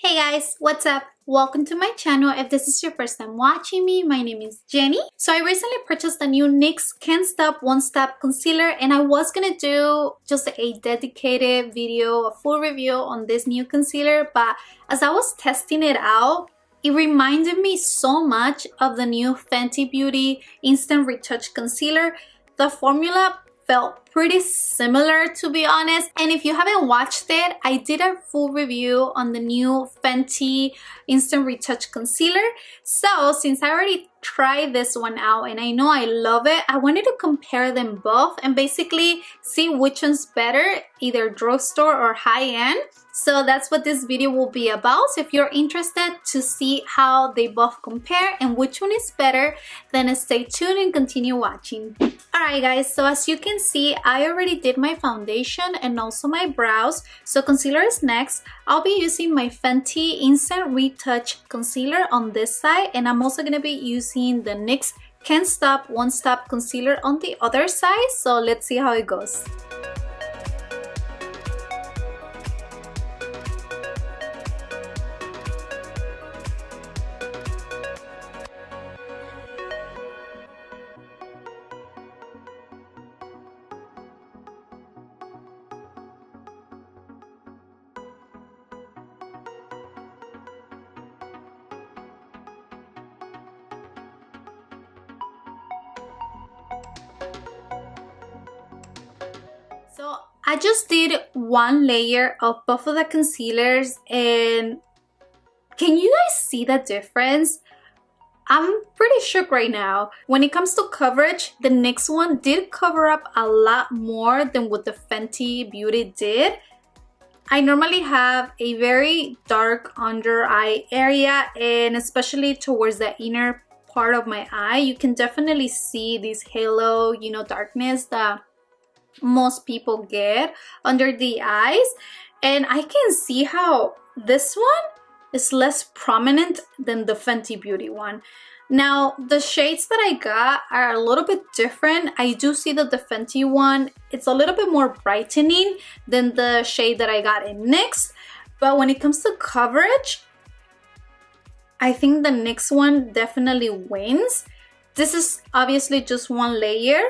Hey guys, what's up? Welcome to my channel. If this is your first time watching me, my name is Jenny. So I recently purchased the new NYX Can't Stop One Stop Concealer, and I was gonna do just a dedicated video, a full review on this new concealer, but as I was testing it out, it reminded me so much of the new Fenty Beauty Instant Retouch Concealer. The formula felt pretty similar, to be honest, and if you haven't watched it, I did a full review on the new Fenty Instant Retouch Concealer. So since I already tried this one out and I know I love it, I wanted to compare them both and basically see which one's better, either drugstore or high-end. So that's what this video will be about. So if you're interested to see how they both compare and which one is better, then stay tuned and continue watching. Alright guys, so as you can see, I already did my foundation and also my brows. So concealer is next. I'll be using my Fenty Instant Retouch Concealer on this side, and I'm also going to be using the NYX Can't Stop One Stop Concealer on the other side. So let's see how it goes. So I just did one layer of both of the concealers, and can you guys see the difference? I'm pretty shook right now. When it comes to coverage, the NYX one did cover up a lot more than what the Fenty Beauty did. I normally have a very dark under eye area, and especially towards the inner part of my eye, you can definitely see this halo, darkness that most people get under the eyes. And I can see how this one is less prominent than the Fenty Beauty one. Now the shades that I got are a little bit different. I do see that the Fenty one, it's a little bit more brightening than the shade that I got in NYX, but when it comes to coverage, I think the NYX one definitely wins. This is obviously just one layer,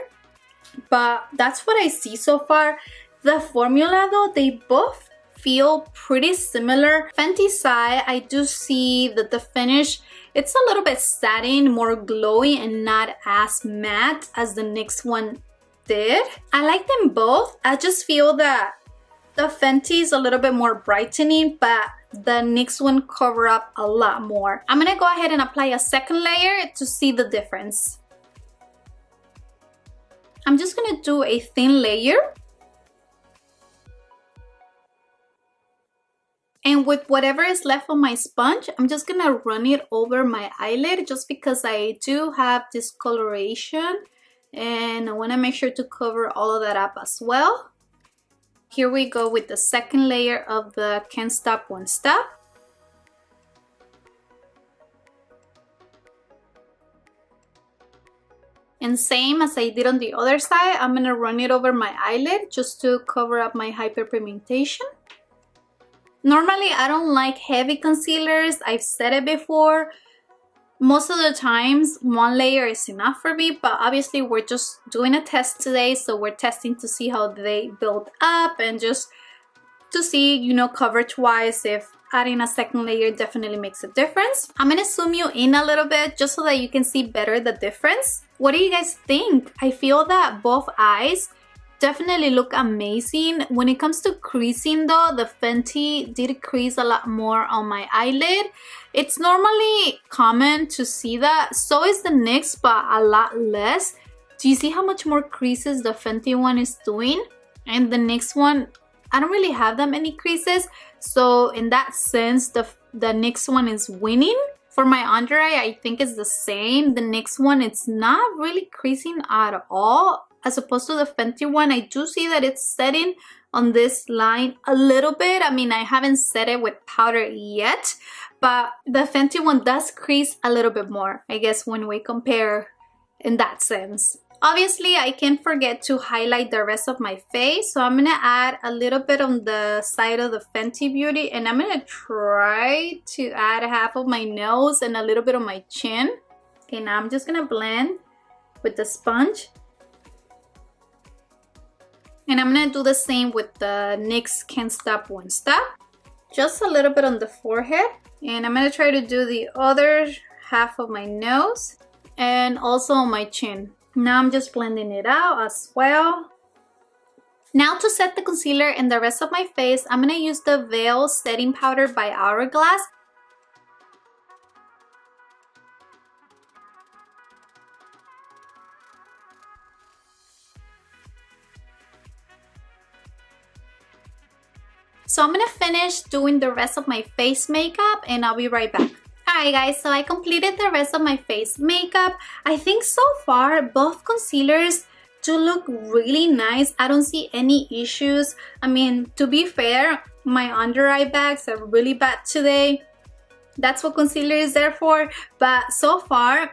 but that's what I see so far. The formula though, they both feel pretty similar. Fenty side, I do see that the finish, it's a little bit satin, more glowy and not as matte as the NYX one did. I like them both. I just feel that the Fenty is a little bit more brightening, but the NYX one cover up a lot more. I'm gonna go ahead and apply a second layer to see the difference. I'm just gonna do a thin layer. And with whatever is left on my sponge, I'm just gonna run it over my eyelid just because I do have discoloration and I wanna make sure to cover all of that up as well. Here we go with the second layer of the Can't Stop One Stop. And same as I did on the other side, I'm gonna run it over my eyelid just to cover up my hyperpigmentation. Normally, I don't like heavy concealers. I've said it before. Most of the times, one layer is enough for me, but obviously we're just doing a test today, so we're testing to see how they build up and just to see, coverage-wise, if adding a second layer definitely makes a difference. I'm gonna zoom you in a little bit just so that you can see better the difference. What do you guys think? I feel that both eyes definitely look amazing. When it comes to creasing though, the Fenty did crease a lot more on my eyelid. It's normally common to see that. So is the NYX, but a lot less. Do you see how much more creases the Fenty one is doing? And the NYX one, I don't really have that many creases. So in that sense, the NYX one is winning. For my under eye, I think it's the same. The NYX one, it's not really creasing at all. As opposed to the Fenty one, I do see that it's setting on this line a little bit. I mean, I haven't set it with powder yet, but the Fenty one does crease a little bit more, I guess, when we compare in that sense. Obviously, I can't forget to highlight the rest of my face. So I'm going to add a little bit on the side of the Fenty Beauty. And I'm going to try to add half of my nose and a little bit of my chin. Okay, now I'm just going to blend with the sponge. And I'm going to do the same with the NYX Can't Stop Won't Stop. Just a little bit on the forehead. And I'm going to try to do the other half of my nose and also on my chin. Now I'm just blending it out as well. Now to set the concealer in the rest of my face, I'm going to use the Veil Setting Powder by Hourglass. So I'm going to finish doing the rest of my face makeup and I'll be right back. Alright guys, so I completed the rest of my face makeup. I think so far both concealers do look really nice. I don't see any issues. I mean, to be fair, my under eye bags are really bad today. That's what concealer is there for. But so far,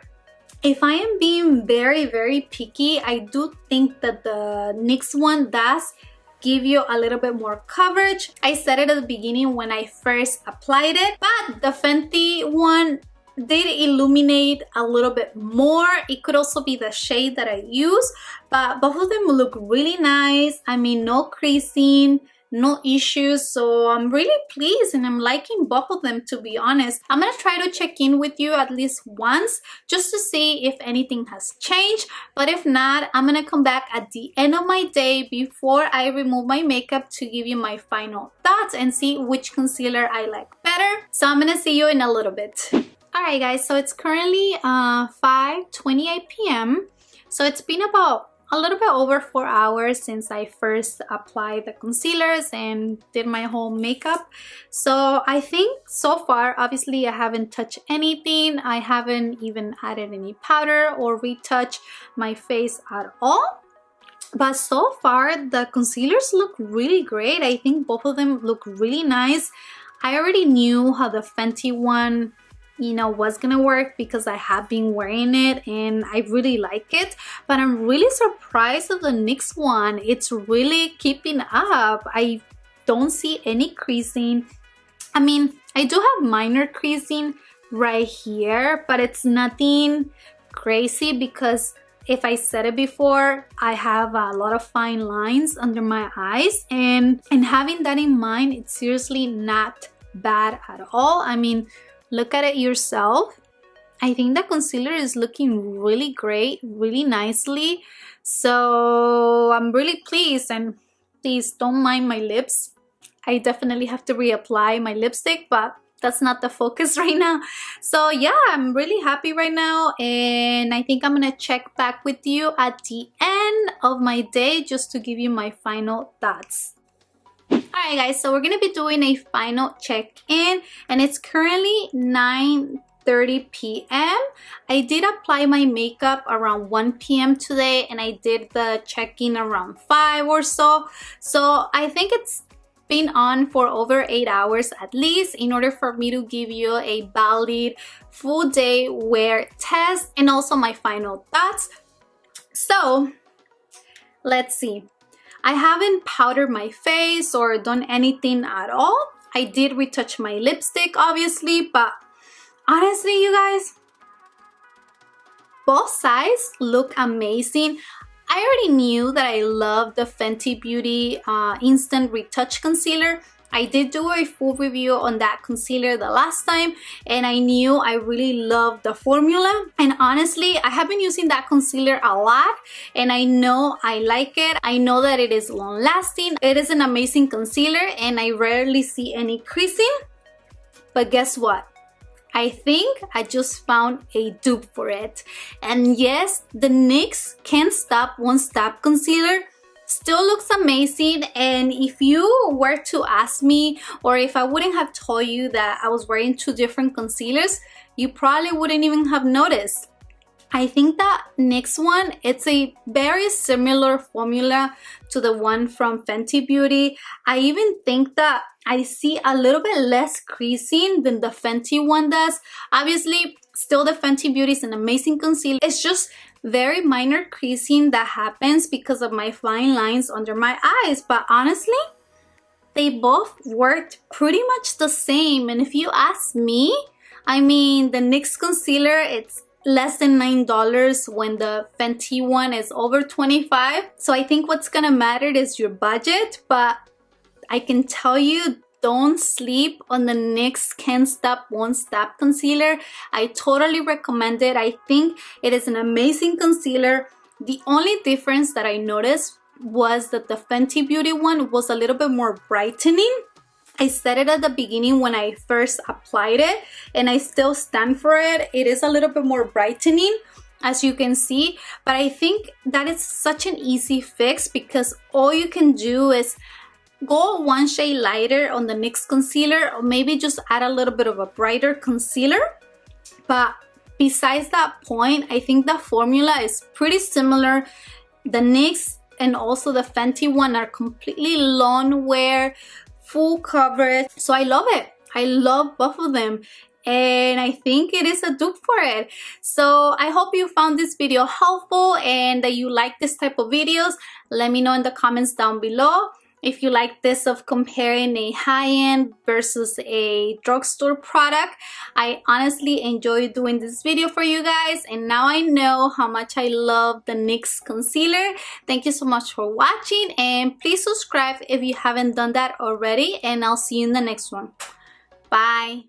if I am being very picky, I do think that the NYX one does give you a little bit more coverage. I said it at the beginning when I first applied it, but the Fenty one did illuminate a little bit more. It could also be the shade that I use, but both of them look really nice. I mean, no creasing, no issues, so I'm really pleased and I'm liking both of them, to be honest. I'm gonna try to check in with you at least once just to see if anything has changed, but if not, I'm gonna come back at the end of my day before I remove my makeup to give you my final thoughts and see which concealer I like better. So I'm gonna see you in a little bit. Alright guys, so it's currently 5:28 p.m. so it's been about a little bit over 4 hours since I first applied the concealers and did my whole makeup. So I think so far, obviously I haven't touched anything. I haven't even added any powder or retouched my face at all. But so far the concealers look really great. I think both of them look really nice. I already knew how the Fenty one, you know, was gonna work because I have been wearing it and I really like it, but I'm really surprised at the NYX one. It's really keeping up. I don't see any creasing. I mean, I do have minor creasing right here, but it's nothing crazy because if I said it before, I have a lot of fine lines under my eyes, and having that in mind, it's seriously not bad at all. I mean, look at it yourself. I think the concealer is looking really great, really nicely. So I'm really pleased, and please don't mind my lips. I definitely have to reapply my lipstick, but that's not the focus right now. So yeah, I'm really happy right now, and I think I'm gonna check back with you at the end of my day just to give you my final thoughts. Alright guys, so we're gonna be doing a final check-in and it's currently 9:30 p.m. I did apply my makeup around 1 p.m. today and I did the check-in around 5 or so. So I think it's been on for over 8 hours at least in order for me to give you a valid full day wear test and also my final thoughts. So let's see. I haven't powdered my face or done anything at all. I did retouch my lipstick obviously, but honestly you guys, both sides look amazing. I already knew that I love the Fenty Beauty Instant Retouch Concealer. I did do a full review on that concealer the last time and I knew I really loved the formula, and honestly I have been using that concealer a lot and I know I like it. I know that it is long lasting. It is an amazing concealer and I rarely see any creasing, but guess what? I think I just found a dupe for it. And yes, the NYX Can't Stop Won't Stop concealer still looks amazing, and if you were to ask me, or if I wouldn't have told you that I was wearing two different concealers, you probably wouldn't even have noticed. I think that NYX one, it's a very similar formula to the one from Fenty Beauty. I even think that I see a little bit less creasing than the Fenty one does. Obviously, Still, the Fenty Beauty is an amazing concealer. It's just very minor creasing that happens because of my fine lines under my eyes. But honestly, they both worked pretty much the same. And if you ask me, I mean, the NYX Concealer, it's less than $9 when the Fenty one is over $25. So I think what's gonna matter is your budget, but I can tell you, don't sleep on the NYX Can't Stop Won't Stop concealer. I totally recommend it. I think it is an amazing concealer. The only difference that I noticed was that the Fenty Beauty one was a little bit more brightening. I said it at the beginning when I first applied it, and I still stand for it. It is a little bit more brightening, as you can see, but I think that is such an easy fix because all you can do is go one shade lighter on the NYX concealer, or maybe just add a little bit of a brighter concealer. But besides that point, I think the formula is pretty similar. The NYX and also the Fenty one are completely long wear, full coverage. So I love it. I love both of them. And I think it is a dupe for it. So I hope you found this video helpful and that you like this type of videos. Let me know in the comments down below. If you like this of comparing a high-end versus a drugstore product, I honestly enjoy doing this video for you guys. And now I know how much I love the NYX concealer. Thank you so much for watching, and please subscribe if you haven't done that already. And I'll see you in the next one. Bye.